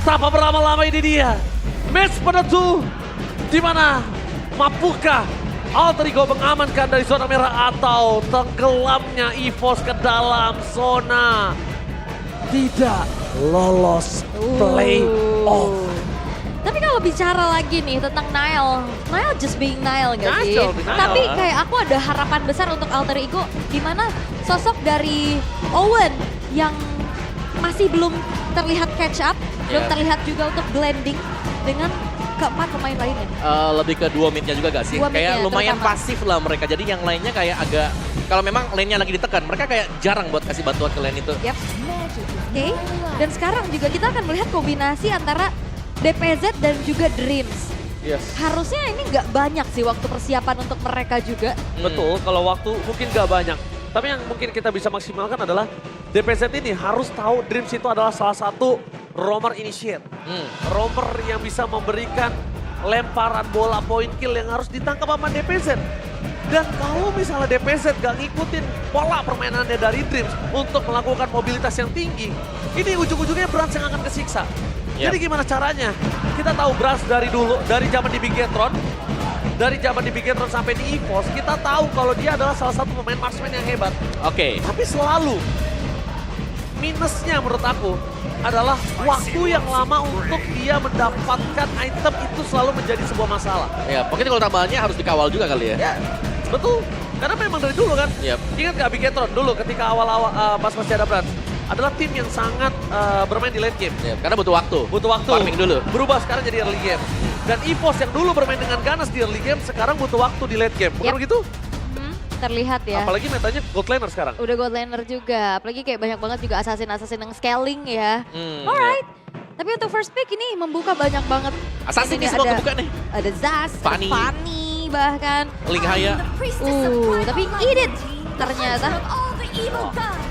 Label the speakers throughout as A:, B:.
A: Tanpa berlama-lama ini dia. Match penentu. Di mana mampukah Alter Ego mengamankan dari zona merah atau tenggelamnya EVOS ke dalam zona tidak lolos playoff.
B: Tapi kalau bicara lagi nih tentang Niall just being Niall gak sih?
A: Niall, Niall.
B: Tapi kayak aku ada harapan besar untuk Alter Ego di mana sosok dari Owen yang masih belum terlihat catch up, belum terlihat juga untuk blending dengan keempat pemain lainnya.
C: Lebih ke dua mid-nya juga gak sih?
B: Dua mid-nya,
C: Kayak lumayan
B: terutama.
C: pasif lah mereka. Jadi yang lainnya kayak agak, kalau memang lane-nya lagi ditekan, mereka kayak jarang buat kasih bantuan ke lane itu.
B: Yap. Oke. Dan sekarang juga kita akan melihat kombinasi antara DPZ dan juga Dreams.
A: Yes.
B: Harusnya ini nggak banyak sih waktu persiapan untuk mereka juga.
A: Betul, kalau waktu mungkin gak banyak. Tapi yang mungkin kita bisa maksimalkan adalah DPZ ini harus tahu Dreams itu adalah salah satu roamer initiate. Roamer yang bisa memberikan lemparan bola point kill yang harus ditangkap sama DPZ. Dan kalau misalnya DPZ gak ngikutin pola permainannya dari Dreams untuk melakukan mobilitas yang tinggi, ini ujung-ujungnya Brans yang akan kesiksa. Jadi gimana caranya? Kita tahu Brans dari dulu, dari zaman di Bigetron, sampai di EVOS, kita tahu kalau dia adalah salah satu pemain marksman yang hebat.
C: Oke.
A: Tapi selalu minusnya menurut aku adalah waktu yang lama untuk dia mendapatkan item itu selalu menjadi sebuah masalah.
C: Ya, mungkin kalau tambahannya harus dikawal juga kali ya.
A: Ya, betul. Karena memang dari dulu kan.
C: Yep.
A: Ingat gak Bigetron dulu ketika awal-awal pas masih ada Brans? Adalah tim yang sangat bermain di late game.
C: Ya, karena butuh waktu.
A: Butuh waktu.
C: Farming dulu.
A: Berubah sekarang jadi early game. Dan EVOS yang dulu bermain dengan ganas di early game, sekarang butuh waktu di late game. Bukan
B: Yep.
A: begitu?
B: Terlihat ya.
A: Apalagi metanya gold laner sekarang.
B: Udah gold laner juga. Apalagi kayak banyak banget juga assassin-assassin yang scaling ya.
C: Hmm,
B: Alright. Tapi untuk first pick ini membuka banyak banget.
C: Assassin
B: Ini
C: nih semua
B: ada-
C: kebuka nih.
B: Ada Zaz,
C: Fanny.
B: Fanny bahkan.
C: Link Haya.
B: Tapi Edith ternyata.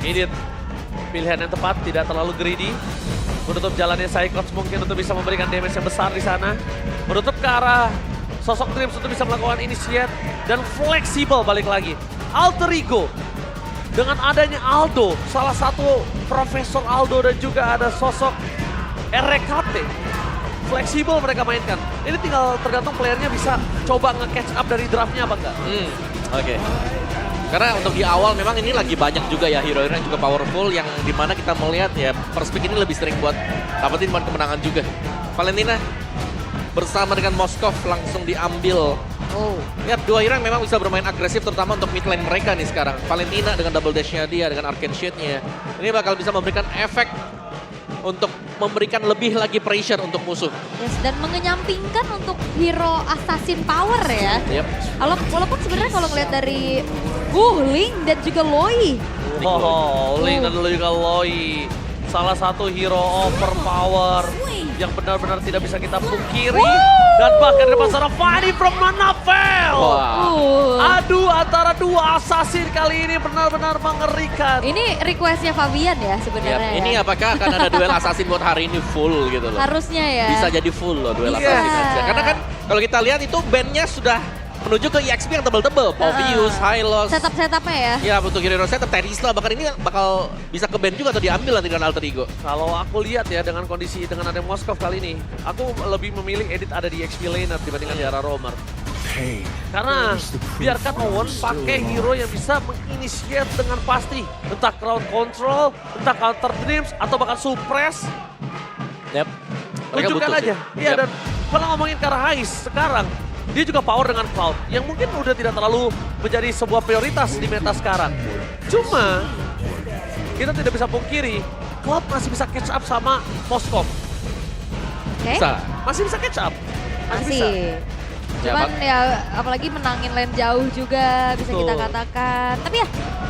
A: Ini pilihan yang tepat, tidak terlalu greedy. Menutup jalannya Cyclops mungkin untuk bisa memberikan damage yang besar di sana. Menutup ke arah sosok Dreams untuk bisa melakukan initiate dan fleksibel balik lagi. Alter Ego dengan adanya Aldo, salah satu Profesor Aldo dan juga ada sosok RKT. Fleksibel mereka mainkan. Ini tinggal tergantung playernya bisa coba nge-catch up dari draftnya apa enggak.
C: Oke. Karena untuk di awal memang ini lagi banyak juga ya hero-hero yang juga powerful yang dimana kita melihat ya first pick ini lebih sering buat dapetin poin kemenangan juga. Valentina bersama dengan Moskov langsung diambil. Lihat dua hero yang memang bisa bermain agresif terutama untuk mid lane mereka nih sekarang. Valentina dengan double dash-nya dia, dengan Arcane Shield-nya. Ini bakal bisa memberikan efek untuk memberikan lebih lagi pressure untuk musuh.
B: Yes, dan mengenyampingkan untuk hero assassin power ya.
C: Yep.
B: Walaupun sebenarnya kalau ngeliat dari Ling dan juga Loi.
A: Link dan juga Loi. Salah satu hero overpower yang benar-benar tidak bisa kita pungkiri. Dan bahkan di depan sana Fanny from Manapel.
C: Wah.
A: Adu antara dua assassin kali ini benar-benar mengerikan.
B: Ini requestnya Fabian ya sebenarnya.
C: Yap, ini
B: ya.
C: apakah akan ada duel assassin buat hari ini full gitu loh.
B: Harusnya ya.
C: Bisa jadi full loh duel
A: Iya.
C: assassin aja. Karena kan kalau kita lihat itu bandnya sudah menuju ke EXP yang tebel-tebel. Povius, Hylos.
B: Setup-setupnya ya.
C: Ya untuk hero setup, Terisla bahkan ini bakal bisa ke band juga atau diambil nanti dengan Alter Ego.
A: Kalau aku lihat ya dengan kondisi dengan ada Moskov kali ini, aku lebih memilih Edit ada di XP laner dibandingkan di arah roamer. Karena biarkan Owen pakai hero yang bisa menginitiate dengan pasti. Entah crowd control, entah counter dreams, atau bahkan suppress.
C: Yep.
A: Tunjukkan aja. Iya,
C: Yep.
A: dan kalau ngomongin ke arah Hais sekarang, dia juga power dengan Cloud. Yang mungkin udah tidak terlalu menjadi sebuah prioritas di meta sekarang. Cuma, kita tidak bisa pungkiri, Cloud masih bisa catch up sama Moskov.
B: Oke.
C: Bisa.
A: Masih bisa catch up. Masih bisa.
B: Masih.
C: Ya,
B: Cuman ya apalagi menangin lane jauh juga bisa kita
A: Betul.
B: katakan. Tapi ya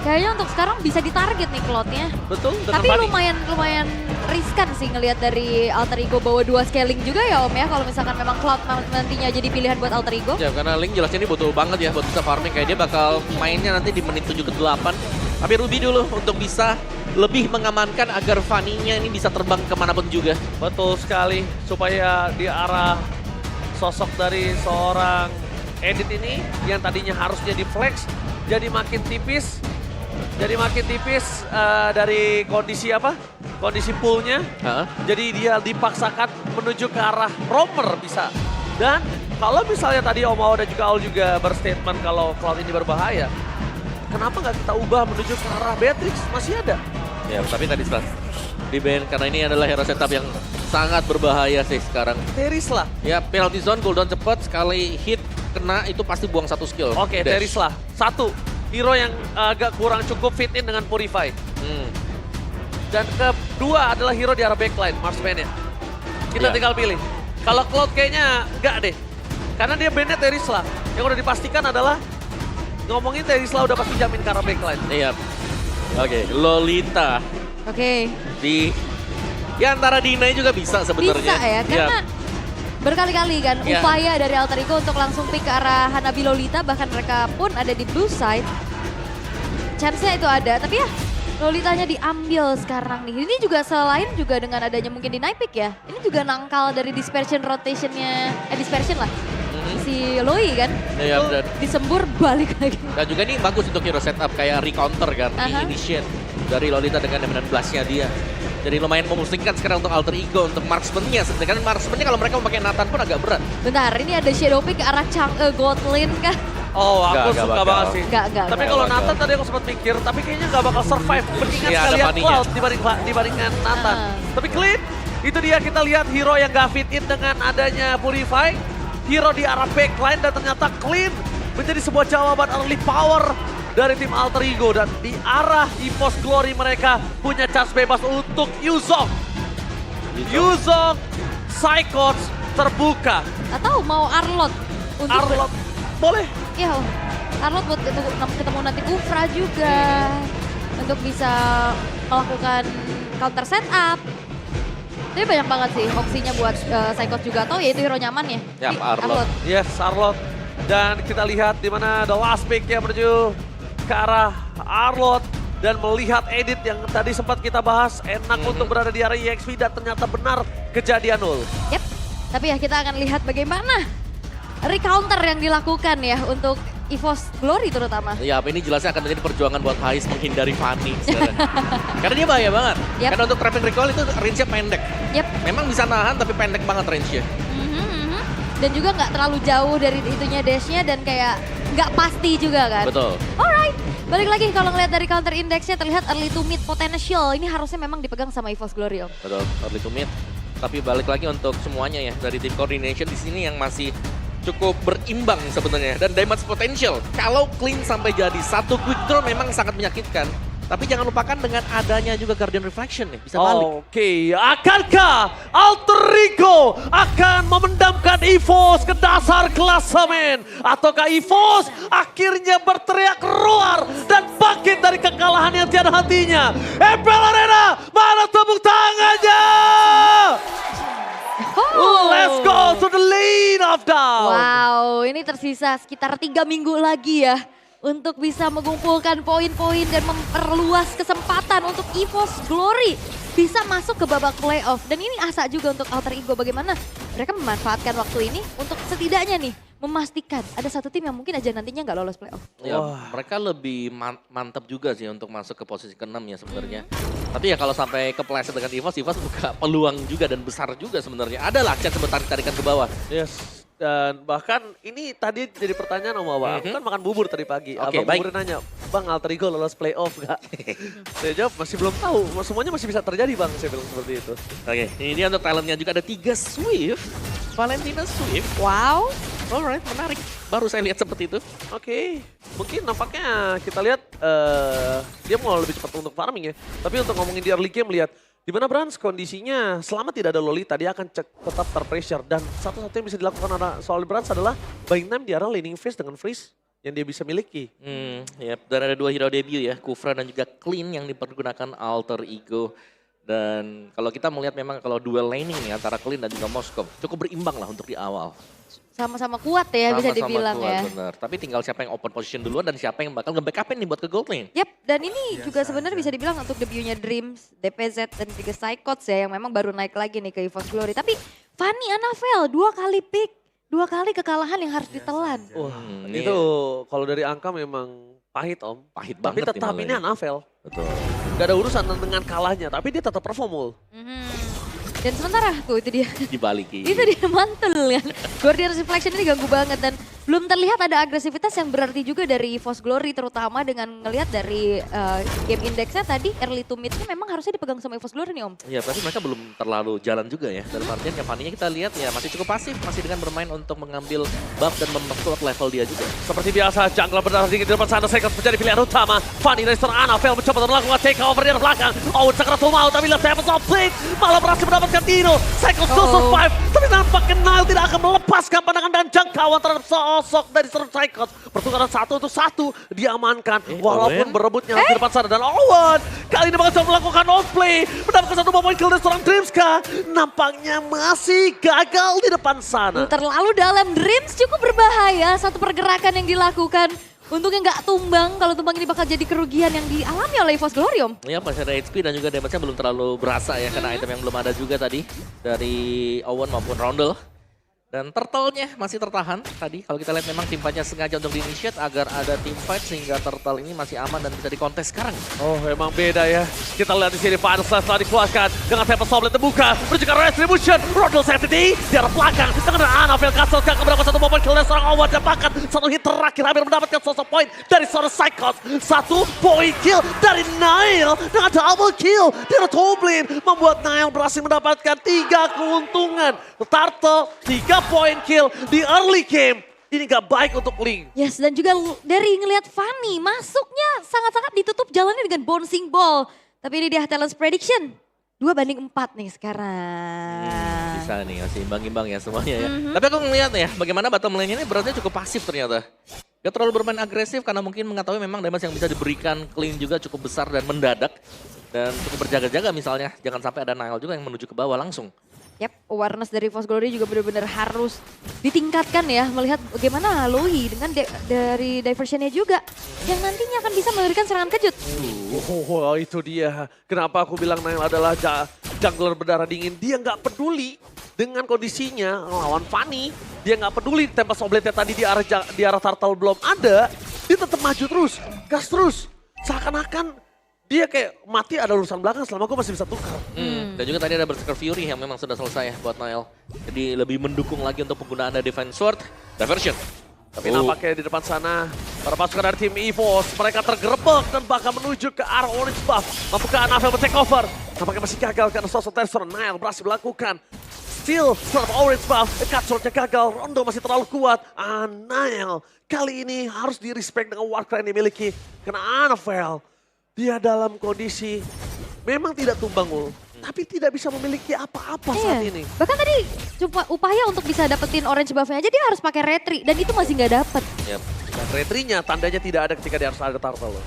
B: kayaknya untuk sekarang bisa ditarget nih Cloud-nya.
A: Betul, dengan
B: Tapi
A: Fanny.
B: lumayan riskan sih ngelihat dari Alter Ego bawa 2 scaling juga ya Om ya. Kalau misalkan memang Cloud nantinya jadi pilihan buat Alter Ego.
C: Ya karena Link jelasnya ini butuh banget ya buat bisa farming. Kayak dia bakal mainnya nanti di menit 7 ke 8. Tapi Ruby dulu untuk bisa lebih mengamankan agar Fanny-nya ini bisa terbang kemanapun juga.
A: Betul sekali, supaya di arah sosok dari seorang Edit ini yang tadinya harusnya di flex jadi makin tipis. Dari kondisi apa? kondisi poolnya.
C: Hah?
A: Jadi dia dipaksakan menuju ke arah roamer bisa. Dan kalau misalnya tadi Om Ao dan juga Aul juga berstatement kalau Cloud ini berbahaya. Kenapa nggak kita ubah menuju ke arah Beatrix? Masih ada.
C: Ya, tapi tadi setelah di ban karena ini adalah hero setup yang sangat berbahaya sih sekarang.
A: Teris lah.
C: Ya, penalty zone cooldown cepet, sekali hit kena itu pasti buang satu skill.
A: Oke,
C: Dash.
A: Teris lah. Satu, hero yang agak kurang cukup fit in dengan Purify. Dan kedua adalah hero di arah backline, Marksman-nya. Kita
C: Ya.
A: tinggal pilih. Kalau Cloud kayaknya enggak deh. Karena dia bandnya Terisla. Yang udah dipastikan adalah ngomongin Terisla udah pasti jamin ke arah backline.
C: Iya. Oke, Lolita
B: Oke,
C: di ya antara Dina juga bisa sebenarnya.
B: bisa ya, karena berkali-kali kan
C: Iya.
B: upaya dari Alter Ego untuk langsung pick ke arah Hanabi Lolita, bahkan mereka pun ada di blue side. Chance-nya itu ada, tapi ya Lolitanya diambil sekarang nih. Ini juga selain juga dengan adanya mungkin di night pick ya, ini juga nangkal dari dispersion rotationnya, dispersion lah. Si Loi kan,
C: Iya, dan,
B: disembur balik lagi.
C: dan juga ini bagus untuk hero setup kayak recounter kan,
B: Aha.
C: initiate dari Lolita dengan dominant blast-nya dia. Jadi lumayan memusingkan sekarang untuk Alter Ego, untuk marksman-nya. Sedangkan marksman-nya kalau mereka memakai Nathan pun agak berat.
B: Bentar, ini ada shadow pick ke arah Godlin kah?
A: Oh, aku
C: Nggak
A: suka
C: bakal.
A: banget sih.
B: Nggak.
A: Tapi kalau
C: bakal.
A: Nathan tadi aku sempat mikir, tapi kayaknya nggak bakal survive. Mendingan
C: Iya, ada
A: sekalian
C: Fanny-nya.
A: Cloud dibandingkan Nathan.
B: Ah.
A: Tapi clean, itu dia kita lihat hero yang gak fit in dengan adanya Purify. Hero di arah backline dan ternyata clean menjadi sebuah jawaban early power dari tim Alter Ego. Dan di arah EVOS Glory mereka punya chance bebas untuk Yuzong. Yuzong, Psychots terbuka.
B: Atau mau Arlot? Untuk
A: Arlot, boleh.
B: Ya, Arlot buat ketemu nanti Kufra juga. Untuk bisa melakukan counter setup. Tapi banyak banget sih opsinya buat Psychot juga. Atau ya itu hero nyaman ya.
C: Ya,
B: Di
C: Arlot.
A: Yes, Arlot. Dan kita lihat di mana the last pick yang menuju ke arah Arlot. Dan melihat edit yang tadi sempat kita bahas, enak untuk berada di area EXP dan ternyata benar kejadian nul.
B: Yep. Tapi ya kita akan lihat bagaimana recounter yang dilakukan ya untuk EVOS Glory terutama.
C: Ya, ini jelasnya akan menjadi perjuangan buat Hais menghindari Fanny sekarang. Karena dia bahaya banget.
B: Yep.
C: Karena untuk trapping recall itu range-nya pendek.
B: Yep.
C: Memang bisa nahan tapi pendek banget range-nya.
B: Mhm. Dan juga nggak terlalu jauh dari itunya dash-nya dan kayak nggak pasti juga kan.
C: Betul.
B: Alright, balik lagi kalau ngeliat dari counter index-nya terlihat early to mid potential. Ini harusnya memang dipegang sama EVOS Glory, Om.
C: Betul, early to mid. Tapi balik lagi untuk semuanya ya, dari tim coordination di sini yang masih cukup berimbang sebenarnya. Dan damage potential, kalau clean sampai jadi satu quick draw memang sangat menyakitkan. Tapi jangan lupakan dengan adanya juga Guardian Reflection nih, bisa balik.
A: Oke, akankah Alter Ego akan memendamkan EVOS ke dasar klasemen? Ataukah EVOS akhirnya berteriak roar dan bangkit dari kekalahan yang tiada hentinya? MPL Arena, mana tepuk tangannya? Let's go to the lead of down.
B: Wow, ini tersisa sekitar 3 minggu lagi ya. Untuk bisa mengumpulkan poin-poin dan memperluas kesempatan untuk EVOS Glory bisa masuk ke babak playoff. Dan ini asa juga untuk Alter Ego bagaimana mereka memanfaatkan waktu ini untuk setidaknya nih memastikan ada satu tim yang mungkin aja nantinya nggak lolos playoff.
C: Ya, mereka lebih mantap juga sih untuk masuk ke posisi ke-6 ya sebenarnya. Tapi ya kalau sampai kepleset dengan EVOS buka peluang juga dan besar juga sebenarnya. Ada lah chance bertarik-tarikan ke bawah.
A: Yes. Dan bahkan ini tadi jadi pertanyaan sama Abang. Aku kan makan bubur tadi pagi.
C: Oke,
A: Abang
C: baik.
A: bubur nanya, Bang Alter Ego lolos playoff gak? Saya jawab masih belum tahu. Semuanya masih bisa terjadi Bang, saya bilang seperti itu.
C: Oke, ini dia untuk talentnya juga ada 3 Swift. Valentina Swift.
B: Wow,
C: Alright, menarik. Baru saya lihat seperti itu.
A: Oke, mungkin nampaknya kita lihat dia mau lebih cepat untuk farming ya. Tapi untuk ngomongin di early game lihat di mana Brans kondisinya selama tidak ada Lolita dia akan tetap terpressure. Dan satu-satunya yang bisa dilakukan soal Brans adalah buying time di arah laning phase dengan freeze yang dia bisa miliki.
C: Dan ada 2 hero debut ya, Kufra dan juga Clean yang dipergunakan Alter Ego. Dan kalau kita melihat memang kalau duel laning nih antara Clean dan juga Moskov cukup berimbang lah untuk di awal.
B: sama-sama kuat ya bisa
C: Sama-sama
B: dibilang
C: kuat,
B: ya.
C: Bener. Tapi tinggal siapa yang open position duluan dan siapa yang bakal nge-backupin nih buat ke gold lane.
B: Yap, dan ini juga sebenarnya bisa dibilang untuk debutnya Dreams, DPZ, dan juga Psychots ya yang memang baru naik lagi nih ke EVOS Glory. Tapi Fanny Anavel 2 kali pick, 2 kali kekalahan yang harus ditelan.
A: Wah,
C: ini
A: itu kalau dari angka memang pahit Om.
C: pahit
A: Tapi
C: banget
A: tetap
C: finalnya.
A: ini Anavel.
C: Betul.
A: Gak ada urusan dengan kalahnya, tapi dia tetap perform Ul.
B: Dan sementara tuh itu dia.
C: Dibalikin.
B: Itu dia mantul kan. Guardian's Reflection ini ganggu banget dan belum terlihat ada agresivitas yang berarti juga dari Force Glory terutama dengan ngelihat dari game indexnya tadi early to mid-nya memang harusnya dipegang sama Force Glory nih Om.
C: Iya, tapi mereka belum terlalu jalan juga ya. Dalam artian Cavani kita lihat ya masih cukup pasif, masih dengan bermain untuk mengambil buff dan memperkuat level dia juga.
A: Seperti biasa, jungler berdarah dingin di depan sana, Cyclops menjadi pilihan utama. Fanny dari seorang Anafel mencoba untuk melakukan take over di belakang. Owen Sakratul mau, tapi lihat Tempest of Blink malah berhasil mendapatkan Dino. Cyclops still survive, tapi nampaknya Nile tidak akan melepaskan pandangan dan jangkauan terhadap sosok dari seorang Cyclops. Pertukaran 1 untuk 1 diamankan, walaupun
C: Owen?
A: berebutnya di depan sana. Dan Owen kali ini bakal melakukan outplay, mendapatkan 1 poin kill dari seorang Dreamska. Nampaknya masih gagal di depan sana.
B: Terlalu dalam Dreams cukup berbahaya satu pergerakan yang dilakukan. Untungnya nggak tumbang, kalau tumbang ini bakal jadi kerugian yang dialami oleh Force Glory Om.
C: Iya, masih ada HP dan juga damage-nya belum terlalu berasa ya, karena item yang belum ada juga tadi dari Owen maupun Roundel. Dan Turtle-nya masih tertahan tadi. Kalau kita lihat memang tim fight-nya sengaja untuk di-initiate agar ada tim fight sehingga Turtle ini masih aman dan bisa dikontes sekarang.
A: Oh, emang beda ya. Kita lihat di sini Final Slash telah dikeluarkan dengan Tempest Soblet terbuka, menuju ke Retribution. Rodel Safety di arah belakang dengan Anafel Castle akan mendapat 1 poin kill dari seorang Owen, dapatkan 1 hit terakhir hampir mendapatkan sosok poin dari seorang Cyclops. 1 poin kill dari Nile dengan double kill dari Toblin membuat Nile berhasil mendapatkan 3 keuntungan. Turtle 3 poin kill di early game. Ini gak baik untuk Link.
B: Yes, dan juga dari ngelihat Fanny masuknya sangat-sangat ditutup jalannya dengan bouncing ball. Tapi ini dia Talent's Prediction. 2-4 nih sekarang.
C: Bisa nih, masih imbang-imbang ya semuanya ya. Tapi aku ngeliat ya, bagaimana bottom lane-nya ini beratnya cukup pasif ternyata. Gak terlalu bermain agresif karena mungkin mengetahui memang damage yang bisa diberikan clean juga cukup besar dan mendadak. Dan cukup berjaga-jaga misalnya, jangan sampai ada Nile juga yang menuju ke bawah langsung.
B: Yap, awareness dari Force Glory juga benar-benar harus ditingkatkan ya. Melihat bagaimana Aloy dengan dari diversionnya juga. Yang nantinya akan bisa memberikan serangan kejut.
A: Oh, itu dia. Kenapa aku bilang Nile adalah jungler berdarah dingin. Dia nggak peduli dengan kondisinya lawan Fanny. Dia nggak peduli Tempest Oblet-nya tadi di arah Turtle belum ada. Dia tetap maju terus, gas terus. Seakan-akan dia kayak mati ada urusan belakang selama gue masih bisa tukar.
C: Dan juga tadi ada Berserker Fury yang memang sudah selesai ya buat Nile. Jadi lebih mendukung lagi untuk penggunaan dari Divine Sword. Diversion.
A: Tapi nampaknya di depan sana, para pasukan dari tim EVOS, mereka tergerebek dan bahkan menuju ke arah orange buff. Mampukah Anafel men-take over? Nampaknya masih gagal karena sosok Tensor Nile berhasil melakukan steal terhadap orange buff. Cut swordnya gagal, Rondo masih terlalu kuat. Nile kali ini harus di-respect dengan Warcry yang dimiliki. Karena Anafel, dia dalam kondisi memang tidak tumbang Ul, tapi tidak bisa memiliki apa-apa saat ini.
B: Bahkan tadi coba upaya untuk bisa dapetin orange buff-nya aja dia harus pakai retri dan itu masih nggak dapet.
C: Yep.
A: Dan retrinya tandanya tidak ada ketika dia harus ada Turtle.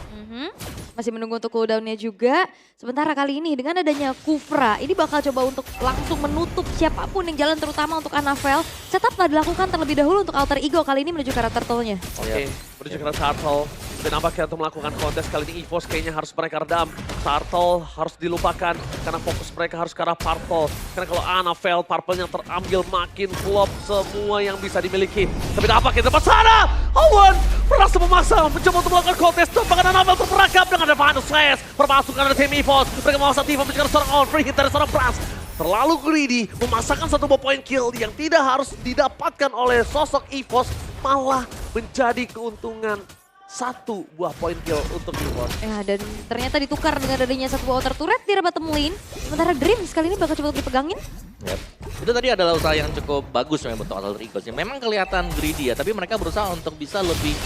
B: Masih menunggu untuk cooldown-nya juga. Sementara kali ini dengan adanya Kufra, ini bakal coba untuk langsung menutup siapapun yang jalan terutama untuk Anafel. Setup telah dilakukan terlebih dahulu untuk alter ego kali ini menuju ke arah Turtle-nya.
A: Oke, menuju ke arah Turtle. Dan nampaknya untuk melakukan kontes kali ini EVOS kayaknya harus mereka redam. Turtle harus dilupakan karena fokus mereka harus ke arah Purple. Karena kalau Anafel, Purple-nya terambil makin flop semua yang bisa dimiliki. Tapi nampaknya di depan sana, Owen berhasil memaksa mencoba untuk melakukan kontes. Bahkan Anafel terperangkap dengan ada Final Slash. Permasukan dari tim EVOS. Mereka memaksa Tifa mencari seorang Owen, free hit dari seorang Brass. Terlalu greedy, memasakkan 1 poin kill yang tidak harus didapatkan oleh sosok EVOS. Malah menjadi keuntungan 1 buah poin kill untuk EVOS.
B: Ya, dan ternyata ditukar dengan adanya 1 outer turret di arah bottom lane. Sementara Dreams kali ini bakal coba dipegangin.
C: Yep. Itu tadi adalah usaha yang cukup bagus memang untuk Alter Ego. Memang kelihatan greedy ya, tapi mereka berusaha untuk bisa lebih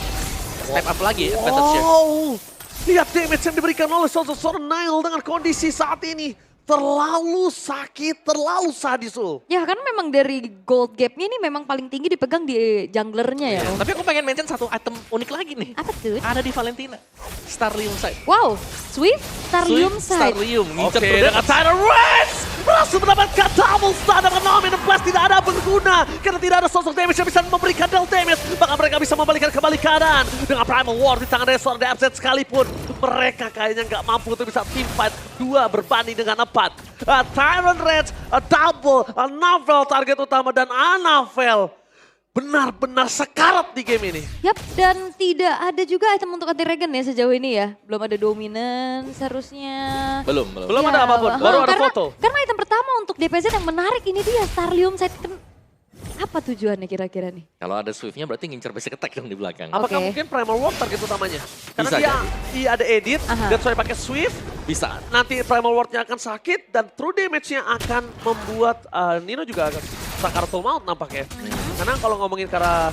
C: step up lagi advantage-nya.
A: Wow, lihat damage yang diberikan oleh sosok Nile dengan kondisi saat ini. Terlalu sakit, terlalu sadis Ul.
B: Ya karena memang dari gold gap-nya ini memang paling tinggi dipegang di junglernya ya.
C: Tapi aku pengen mention 1 item unik lagi nih.
B: Apa tuh?
C: Ada di Valentina. Starlium Side.
B: Wow, Swift Starlium Side.
C: Starlium.
A: Oke, dengan Tyler Reds berhasil mendapatkan double stun dengan Nomin Plus tidak ada berguna karena tidak ada sosok damage yang bisa memberikan double damage. Bahkan mereka bisa membalikan kembali keadaan dengan Primal War di tangan Resor DFZ sekalipun. Mereka kayaknya nggak mampu untuk bisa team fight 2 berbanding dengan 4. Tyrant Reds, double, Anafel target utama dan Anafel benar-benar sekarat di game ini.
B: Yap, dan tidak ada juga item untuk anti regen ya sejauh ini ya. Belum ada dominance harusnya.
C: Belum.
A: Belum
B: Ya,
A: ada apapun, baru ada
B: karena,
A: foto.
B: Karena item pertama untuk DPZ yang menarik ini dia Starlium Sight. Apa tujuannya kira-kira nih?
C: Kalau ada Swift-nya berarti ngincer basic attack dong di belakang.
A: Apakah
B: Oke.
A: mungkin Primal Ward target utamanya? Karena
C: Bisa
A: dia ada edit,
B: Aha.
A: dan soalnya pakai Swift,
C: Bisa.
A: nanti Primal Ward-nya akan sakit dan true damage-nya akan membuat Nino juga akan Sakaratul Maut nampaknya. Karena kalau ngomongin karena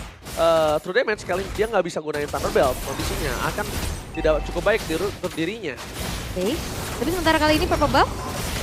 A: true damage, kali dia nggak bisa gunain Thunderbelt, kondisinya akan tidak cukup baik untuk dirinya.
B: Oke, tapi sementara kali ini Purple Buff.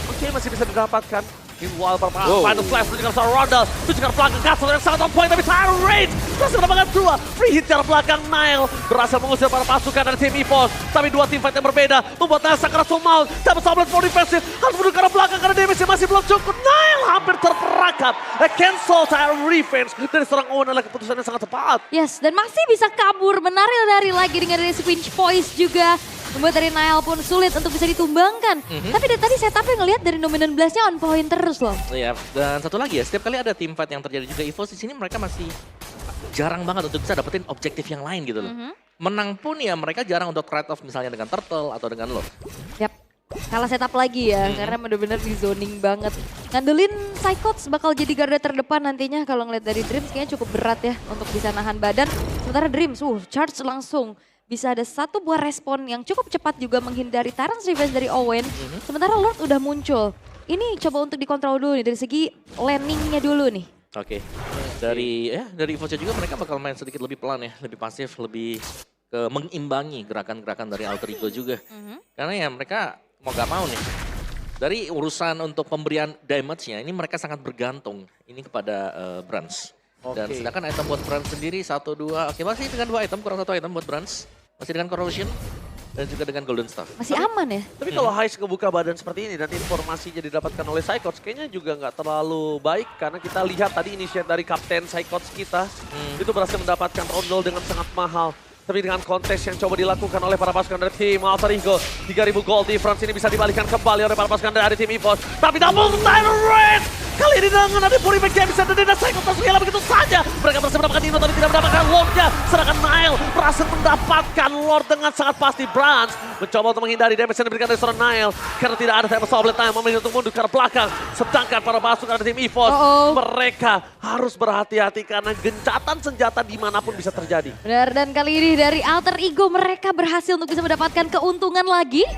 A: Oke, masih bisa didapatkan. Meanwhile,
C: Wow.
A: Final Flash menunjukkan seorang Ronda, menunjukkan belakang Castle yang sangat on point, tapi Tyron Rage berhasil mendapatkan 2 free hit dari belakang Nile. Berhasil mengusir para pasukan dari tim EVOS, tapi 2 tim fight yang berbeda, membuat Nile Sakaratul Maut dapat Sablet for defensive, harus menuju ke arah belakang karena damage masih belum cukup. Nile hampir terperangkap, cancel Tyron Revenge dari seorang Owen adalah keputusan yang sangat tepat.
B: Yes, dan masih bisa kabur, menari-nari lagi dengan dari Squinch Poise juga. Membuat dari Nile pun sulit untuk bisa ditumbangkan. Tapi dari tadi setupnya ngelihat dari Dominant Blast-nya on point terus loh.
C: Iya, dan satu lagi ya, setiap kali ada team fight yang terjadi juga EVOS di sini mereka masih jarang banget untuk bisa dapetin objektif yang lain gitu loh. Menang pun ya mereka jarang untuk trade off misalnya dengan Turtle atau dengan lo.
B: Yap, kalah setup lagi ya, karena bener-bener di zoning banget. Ngandelin Psychots bakal jadi garda terdepan nantinya kalau ngeliat dari Dreams kayaknya cukup berat ya untuk bisa nahan badan. Sementara Dreams, charge langsung. Bisa ada satu buah respon yang cukup cepat juga menghindari Tyrant's Revenge dari Owen. Sementara Lord udah muncul. Ini coba untuk dikontrol dulu nih dari segi landingnya dulu nih.
C: Oke. Dari EVOS juga mereka bakal main sedikit lebih pelan ya, lebih pasif, lebih ke mengimbangi gerakan-gerakan dari Alter Ego juga. Karena ya mereka mau gak mau nih. Dari urusan untuk pemberian damage-nya ini mereka sangat bergantung ini kepada Brans. Dan
A: Oke.
C: sedangkan item buat Brans sendiri 1, 2, oke masih dengan 2 item, kurang 1 item buat Brans. Masih dengan Corrosion dan juga dengan Golden Staff.
B: Masih aman ya?
A: Tapi kalau Heist kebuka badan seperti ini dan informasinya didapatkan oleh Psychots kayaknya juga nggak terlalu baik karena kita lihat tadi inisiat dari Kapten Psychots kita itu berhasil mendapatkan rondol dengan sangat mahal. Tapi dengan kontes yang coba dilakukan oleh para pasukan dari tim Alter Ego, 3.000 gold difference ini bisa dibalikan kembali oleh para pasukan dari tim EVOS. Tapi double Tyron Rage! Kali ini dengan ada Puri Back bisa dan Psychots langsung hilang begitu saja. Mereka berhasil mendapatkan Nino tapi tidak mendapatkan Lordnya. Sedangkan Nile berhasil mendapatkan Lord dengan sangat pasti. Brans mencoba untuk menghindari damage yang diberikan dari seorang Nile. Karena tidak ada time Sablet Nile memilih untuk mundur ke arah belakang. Sedangkan para pasukan dari tim EVOS, mereka harus berhati-hati karena gencatan senjata dimanapun bisa terjadi.
B: Benar, dan kali ini dari Alter Ego mereka berhasil untuk bisa mendapatkan keuntungan lagi.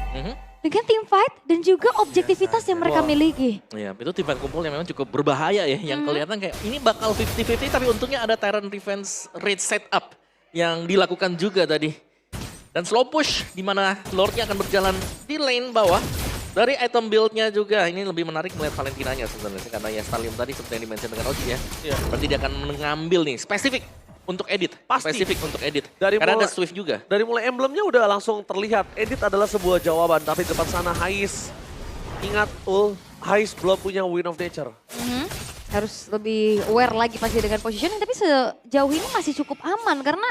B: Dengan team fight dan juga objektivitas yang mereka miliki.
C: Iya, itu tim fight kumpul yang memang cukup berbahaya ya. Yang kelihatan kayak ini bakal 50-50 tapi untungnya ada Tyrant Revenge Raid setup yang dilakukan juga tadi. Dan slow push di mana Lordnya akan berjalan di lane bawah. Dari item build-nya juga, ini lebih menarik melihat Valentinanya sebenarnya. Karena ya Starlium tadi seperti yang dimention dengan Oji ya.
A: Iya.
C: Berarti dia akan mengambil nih, spesifik untuk edit.
A: Pasti.
C: Spesifik untuk edit.
A: Dari
C: Karena ada
A: mulai-
C: Swift juga.
A: Dari mulai emblemnya udah langsung terlihat, edit adalah sebuah jawaban. Tapi di depan sana Hais, ingat Hais belum punya Wind of Nature.
B: Harus lebih aware lagi pasti dengan positioning, tapi sejauh ini masih cukup aman karena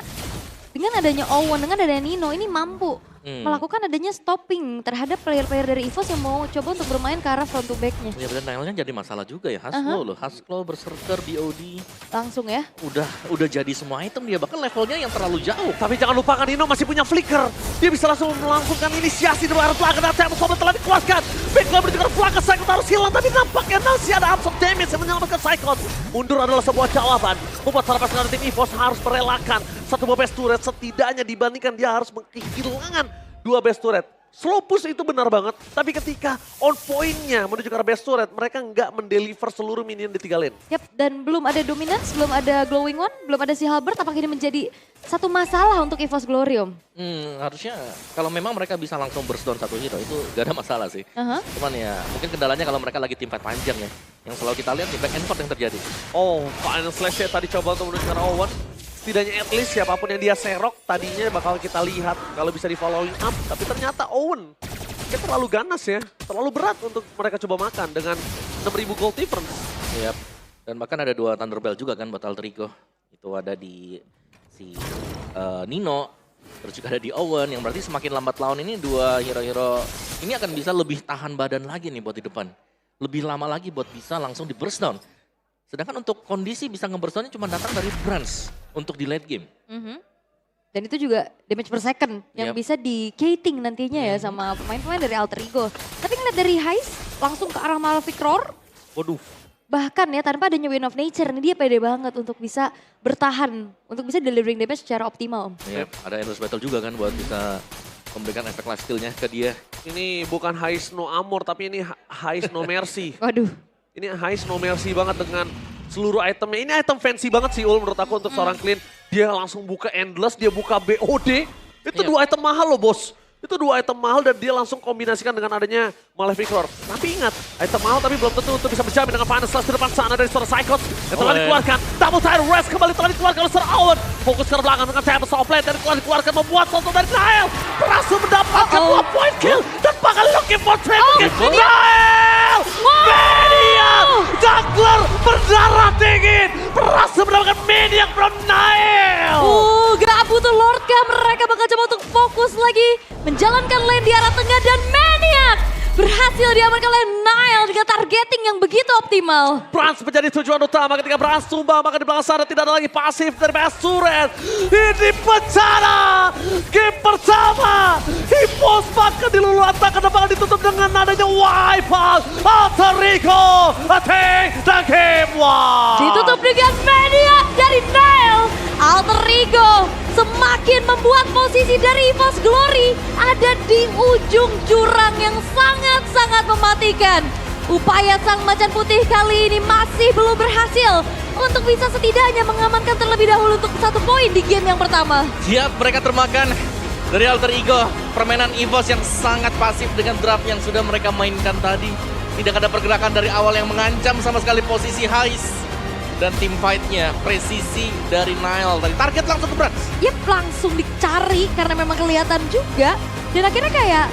B: dengan adanya Owen, dengan adanya Nino ini mampu melakukan adanya stopping terhadap player-player dari EVOS yang mau coba untuk bermain ke arah front to back-nya.
C: Ya benar, Nile-nya jadi masalah juga ya. Haslo loh, Haslo, Berserker, BOD.
B: Langsung ya.
C: Udah jadi semua item dia, bahkan levelnya yang terlalu jauh.
A: Tapi jangan lupakan Nino masih punya flicker. Dia bisa langsung melangsungkan inisiasi di arah belakang dan Thanos Sobel telah dikuatkan. Backline menuju ke arah belakang, Psychot harus hilang. Tapi nampaknya masih ada absorb damage yang menyelamatkan Psychot. Mundur adalah sebuah jawaban. Membuat para pasukan tim EVOS harus merelakan satu buah base turret. Setidaknya dibandingkan dia harus kehilangan 2 base turret. Slow push itu benar banget, tapi ketika on point-nya menuju ke arah base turret, mereka nggak mendeliver seluruh minion di 3 lane.
B: Yap, dan belum ada dominance, belum ada glowing one, belum ada si Halberd. Apakah ini menjadi satu masalah untuk EVOS Glorium?
C: Harusnya kalau memang mereka bisa langsung burst down satu hero itu gak ada masalah sih. Cuman ya mungkin kendalanya kalau mereka lagi tim fight panjang ya. Yang selalu kita lihat di back and forth yang terjadi.
A: Oh, final slash-nya tadi coba untuk menuju ke arah Owen. Setidaknya at least siapapun yang dia serok tadinya bakal kita lihat kalau bisa di following up. Tapi ternyata Owen kayak terlalu ganas ya. Terlalu berat untuk mereka coba makan dengan 6.000 gold difference.
C: Yap. Dan bahkan ada 2 Thunderbell juga kan buat Alter Ego. Itu ada di si Nino. Terus juga ada di Owen yang berarti semakin lambat laun ini 2 hero-hero ini akan bisa lebih tahan badan lagi nih buat di depan. Lebih lama lagi buat bisa langsung di burst down. Sedangkan untuk kondisi bisa ngebersonnya cuma datang dari Brans untuk di late game.
B: Dan itu juga damage per second yang
C: Yap.
B: bisa di gating nantinya ya sama pemain-pemain dari Alter Ego. Tapi ngeliat dari Heist langsung ke arah Malefic Roar.
A: Waduh.
B: Bahkan ya tanpa adanya Wind of Nature ini dia pede banget untuk bisa bertahan. Untuk bisa delivering damage secara optimal.
C: Yep, ada Endless Battle juga kan buat bisa memberikan efek lifesteal-nya ke dia.
A: Ini bukan Heist no Amor, tapi ini Heist no Mercy.
B: Waduh.
A: Ini Heist no Mercy banget dengan seluruh itemnya. Ini item fancy banget sih Ul menurut aku untuk seorang Clean. Dia langsung buka Endless, dia buka BOD. Itu
C: Iya.
A: 2 item mahal loh bos. Itu 2 item mahal dan dia langsung kombinasikan dengan adanya Malefic Roar. Tapi ingat, item mahal tapi belum tentu untuk bisa berjamin dengan Final Slash di depan sana dari seorang Psychos. Yang telah dikeluarkan, double tire rest kembali telah dikeluarkan oleh seorang Owen. Fokus ke belakang dengan Tempest of Blade dan telah dikeluarkan membuat Soto dari Nile. Berhasil mendapatkan 2 point kill dan bakal looking for triple kill. Nile! Maniac! Jungler berdarah dingin. Berhasil mendapatkan Maniac from Nile.
B: Gak butuh Lord kah? Mereka bakal coba untuk fokus lagi. Menjalankan lane di arah tengah dan Maniac berhasil diamankan oleh Nile dengan targeting yang begitu optimal.
A: Brans menjadi tujuan utama ketika Brans tumbang, maka di belakang sana tidak ada lagi pasif dari PS Suren. Ini bencana game pertama. Hippos bahkan diluluhkan dan bakal ditutup dengan adanya wipeout. Alter Ego take the game one.
B: Ditutup dengan Maniac dari Nile. Alter Ego semakin membuat posisi dari EVOS Glory ada di ujung jurang yang sangat-sangat mematikan. Upaya sang macan putih kali ini masih belum berhasil untuk bisa setidaknya mengamankan terlebih dahulu untuk 1 poin di game yang pertama.
C: Siap, mereka termakan dari Alter Ego. Permainan EVOS yang sangat pasif dengan draft yang sudah mereka mainkan tadi. Tidak ada pergerakan dari awal yang mengancam sama sekali posisi Heist. Dan tim fight-nya, presisi dari Nile. Tadi target langsung ke Brans.
B: Yep, langsung dicari karena memang kelihatan juga. Dan akhirnya kayak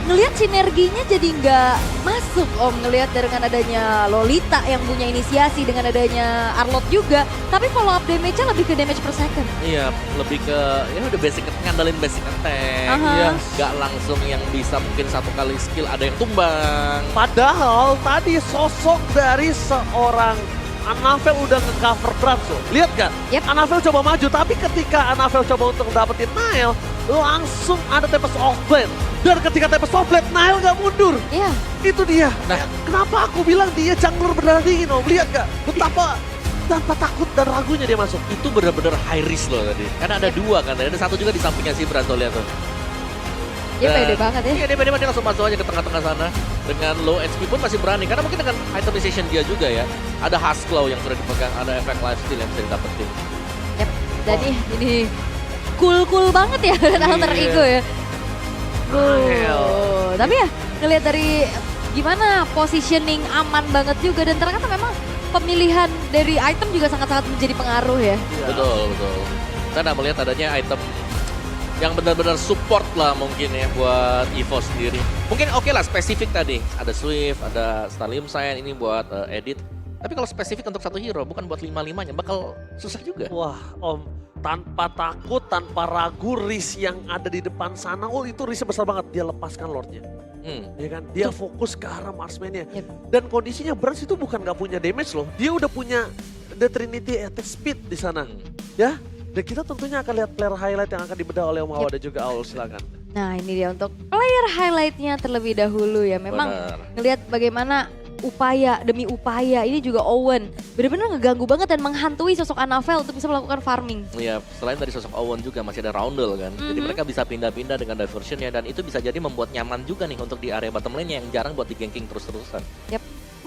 B: ngelihat sinerginya jadi nggak masuk Om. Ngelihat dengan adanya Lolita yang punya inisiasi, dengan adanya Arlott juga. Tapi follow up damage-nya lebih ke damage per second.
C: Iya, lebih ke ya udah basic, ngandalin basic attack.
B: Aha.
C: Iya, nggak langsung yang bisa mungkin 1 kali skill ada yang tumbang.
A: Padahal tadi sosok dari seorang Anavel udah nge-cover Brans loh. Lihat kan?
B: Yep.
A: Anavel coba maju, tapi ketika Anavel coba untuk dapetin Nile, langsung ada Tempest of Blade. Dan ketika Tempest of Blade, Nile nggak mundur.
B: Iya.
A: Itu dia.
C: Nah.
A: Kenapa aku bilang dia jungler berdarah dingin Om? Lihat gak? Betapa tanpa takut dan ragunya dia masuk.
C: Itu benar-benar high risk loh tadi. Karena ada 2 kan, ada 1 juga di sampingnya si Brans tuh, lihat tuh.
B: Dia pede banget ya.
C: Iya, dia pede banget, dia langsung masuk aja ke tengah-tengah sana. Dengan low HP pun masih berani. Karena mungkin dengan itemization dia juga ya. Ada Husklow yang sudah dipegang, ada efek lifesteal yang bisa didapetin.
B: Yep. Dan ini cool banget ya dengan Alter
C: Iya.
B: Ego ya.
A: Nile.
B: Tapi ya ngelihat dari gimana positioning aman banget juga dan ternyata memang pemilihan dari item juga sangat-sangat menjadi pengaruh ya.
C: Betul. Kita udah melihat adanya item yang benar-benar support lah mungkin ya buat EVOS sendiri. Mungkin oke lah spesifik tadi. Ada Swift, ada Stalium Sign ini buat edit. Tapi kalau spesifik untuk 1 hero bukan buat 5-5-nya bakal susah juga.
A: Wah Om, tanpa takut, tanpa ragu, risk yang ada di depan sana, itu risk besar banget. Dia lepaskan Lordnya. Ya kan? Dia fokus ke arah marksman-nya.
B: Yep.
A: Dan kondisinya Brans itu bukan gak punya damage loh. Dia udah punya The Trinity attack speed di sana. Ya, dan kita tentunya akan lihat player highlight yang akan dibedah oleh Om Awa dan juga Aul, silakan.
B: Nah ini dia untuk player highlightnya terlebih dahulu ya. Memang
C: Benar.
B: ngelihat bagaimana upaya demi upaya ini juga Owen benar-benar ngeganggu banget dan menghantui sosok Anavel untuk bisa melakukan farming.
C: Iya, selain dari sosok Owen juga masih ada Roundel kan. Jadi mereka bisa pindah-pindah dengan diversionnya dan itu bisa jadi membuat nyaman juga nih untuk di area bottom lane yang jarang buat di ganking terus-terusan.
B: Yap.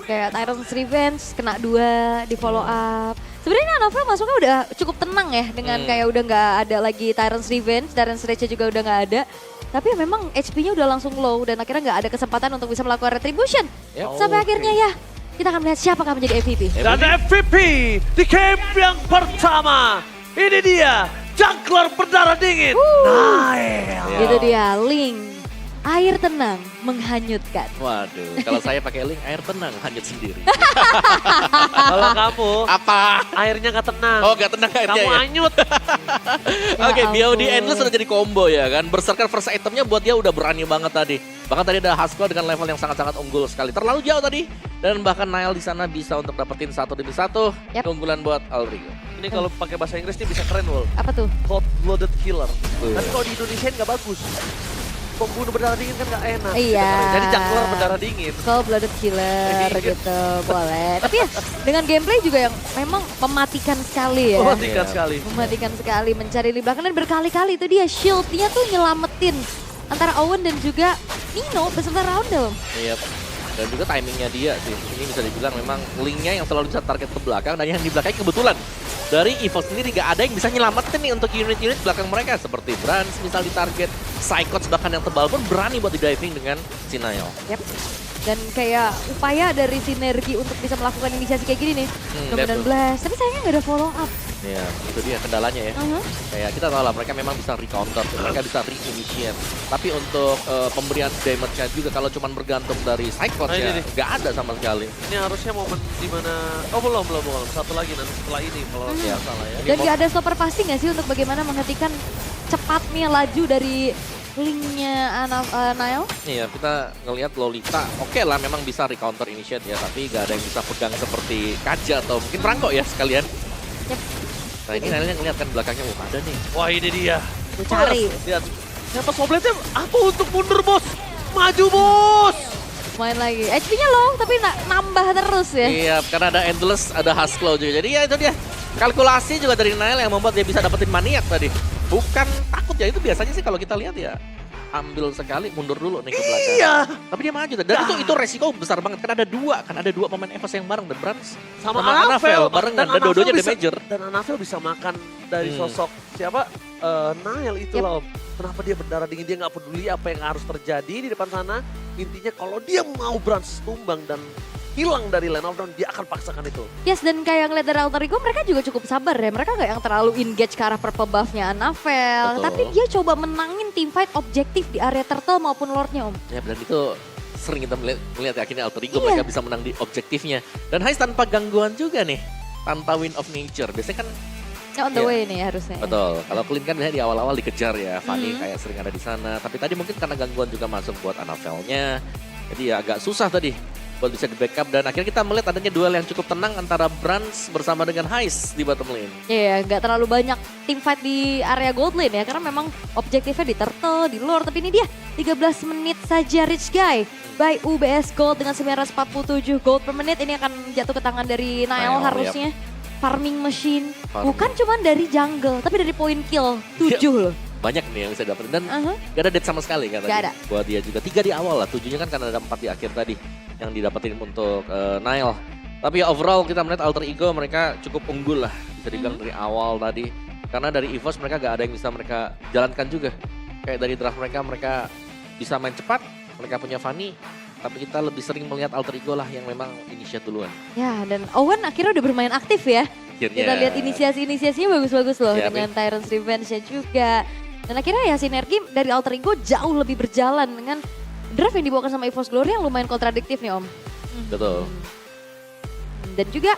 B: Kayak Tyrant's Revenge kena 2 di follow up. Sebenarnya Anavel masuknya udah cukup tenang ya dengan kayak udah nggak ada lagi Tyrant's Revenge, Tyrant's Rage juga udah nggak ada. Tapi ya memang HP-nya udah langsung low dan akhirnya nggak ada kesempatan untuk bisa melakukan retribution.
C: Yep.
B: Sampai akhirnya ya kita akan melihat siapa akan menjadi MVP.
A: Dan MVP di game yang pertama, ini dia jungler berdarah dingin, Nile.
B: Itu dia Link. Air tenang menghanyutkan.
C: Waduh, kalau saya pakai link air tenang hanyut sendiri.
A: Kalau kamu,
C: Apa?
A: airnya nggak tenang.
C: Oh gak tenang airnya
A: Kamu
C: ya?
A: anyut.
C: Oke,
B: Ya
C: BOD
B: ampun.
C: Endless udah jadi combo ya kan. Berserker first itemnya buat dia udah berani banget tadi. Bahkan tadi ada Haskell dengan level yang sangat-sangat unggul sekali. Terlalu jauh tadi. Dan bahkan Nile di sana bisa untuk dapetin 1 demi 1.
B: Yap.
C: Keunggulan buat Aldrigo.
A: Ini kalau pakai bahasa Inggris ini bisa keren, Wol.
B: Apa tuh?
A: Cold-blooded killer.
C: Iya.
A: Tapi kalau di Indonesia nggak bagus. Pembunuh berdarah dingin kan nggak enak.
B: Iya.
A: Jadi jungler berdarah dingin.
B: Cold-blooded killer
A: Iya.
B: gitu, boleh. Tapi ya dengan gameplay juga yang memang mematikan sekali ya.
A: Mematikan
C: Iya.
A: sekali.
B: Mematikan sekali, mencari di belakang dan berkali-kali itu dia shieldnya tuh nyelamatin antara Owen dan juga Nino beserta Roundel.
C: Iya. Dan juga timingnya dia sih. Ini bisa dibilang memang linknya yang selalu bisa target ke belakang. Dan yang di belakang kebetulan. Dari EVO sendiri gak ada yang bisa nyelamatin nih untuk unit-unit belakang mereka. Seperti Brans misal di target. Psychots bahkan yang tebal pun berani buat di diving dengan si Nile.
B: Yap. Dan kayak upaya dari sinergi untuk bisa melakukan inisiasi kayak gini nih. Dominant
C: betul.
B: Blast, tapi sayangnya gak ada follow up.
C: Iya, itu dia kendalanya ya. Kayak kita tahu lah mereka memang bisa recounter, mereka bisa re-initiate. Tapi untuk pemberian damage-nya juga kalau cuma bergantung dari Cyclops
A: Nah, ini
C: ya
A: nih.
C: nggak ada sama sekali.
A: Ini harusnya momen dimana, oh belum. Satu lagi nanti setelah ini kalau nggak salah ya.
B: Dan gak ada stopper pasti gak sih untuk bagaimana menghentikan cepatnya laju dari linknya Nile?
C: Iya, kita ngelihat Lolita, oke lah memang bisa recounter initiate ya, tapi nggak ada yang bisa pegang seperti Kaja atau mungkin Franco ya sekalian.
B: Yep.
C: Nah ini kalian ngelihat kan belakangnya, wah ada nih.
A: Wah ini dia.
B: Tuh, cari.
A: Lihat. Siapa Sobletnya? Apa untuk mundur, Bos? Maju, Bos!
B: Main lagi. HP-nya low tapi nambah terus ya.
C: Iya, karena ada Endless, ada Haskell juga. Jadi ya itu dia. Kalkulasi juga dari Nile yang membuat dia bisa dapetin maniak tadi. Bukan takut ya, itu biasanya sih kalau kita lihat ya. Ambil sekali, mundur dulu nih ke belakang.
A: Iya.
C: Tapi dia maju. Dan itu resiko besar banget. Kan ada dua pemain EVOS yang bareng. Dan Brans
A: Sama Anavel.
C: barengan. Dan dua-duanya
A: bisa,
C: damager.
A: Dan Anavel bisa makan dari sosok siapa? Nile itu loh. Kenapa dia berdarah dingin, dia nggak peduli apa yang harus terjadi di depan sana. Intinya kalau dia mau Brans tumbang dan hilang dari lane of down, dia akan paksakan itu.
B: Yes, dan kayak ngeliat dari Alter Ego mereka juga cukup sabar ya. Mereka nggak yang terlalu engage ke arah purple buff-nya Anavel.
C: Betul.
B: Tapi dia coba menangin teamfight objektif di area turtle maupun lordnya Om.
C: Ya dan itu sering kita melihat ya, akhirnya Alter Ego
B: Iya.
C: mereka bisa menang di objektifnya. Dan Hais tanpa gangguan juga nih. Tanpa Wind of Nature. Biasanya kan
B: On the
C: Iya.
B: way nih harusnya.
C: betul. Kalau Clean kan biasanya di awal-awal dikejar ya. Fanny
B: Mhm.
C: kayak sering ada di sana. Tapi tadi mungkin karena gangguan juga masuk buat Anavelnya. Jadi ya agak susah tadi buat bisa di backup. Dan akhirnya kita melihat adanya duel yang cukup tenang antara Brans bersama dengan Hais di bottom lane.
B: Iya, nggak terlalu banyak teamfight di area gold lane ya. Karena memang objektifnya di turtle, di lord. Tapi ini dia 13 menit saja Rich Guy by UBS Gold dengan 947 gold per menit. Ini akan jatuh ke tangan dari Nile
C: Nile,
B: harusnya. Farming machine.
C: Farming.
B: Bukan cuma dari jungle, tapi dari point kill 7 loh.
C: Banyak nih yang bisa dapetin. Dan
B: Aha.
C: gak ada dead sama sekali kan
B: Gak
C: tadi.
B: ada.
C: Buat dia juga 3 di awal lah. 7-nya kan karena ada 4 di akhir tadi. Yang didapetin untuk Nile. Tapi ya overall kita melihat Alter Ego mereka cukup unggul lah. Bisa dibilang dari awal tadi. Karena dari EVOS mereka gak ada yang bisa mereka jalankan juga. Kayak dari draft mereka bisa main cepat. Mereka punya Fanny. Tapi kita lebih sering melihat Alter Ego lah yang memang initiate duluan.
B: Ya, dan Owen akhirnya udah bermain aktif ya.
C: Akhirnya.
B: Kita lihat inisiasinya bagus-bagus loh
C: Ya,
B: dengan Tyrant's Revenge-nya juga. Dan akhirnya ya sinergi dari Alter Ego jauh lebih berjalan dengan draft yang dibawakan sama EVOS Glory yang lumayan kontradiktif nih Om.
C: Betul.
B: Dan juga,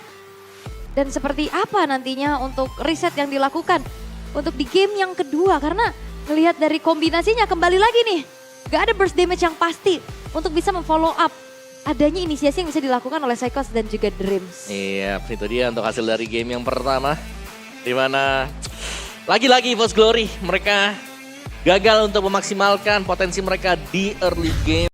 B: dan seperti apa nantinya untuk riset yang dilakukan untuk di game yang kedua. Karena melihat dari kombinasinya kembali lagi nih. Gak ada burst damage yang pasti untuk bisa memfollow up adanya inisiasi yang bisa dilakukan oleh Psychos dan juga Dreams.
C: Iya, itu dia untuk hasil dari game yang pertama. Dimana lagi-lagi EVOS Glory mereka gagal untuk memaksimalkan potensi mereka di early game.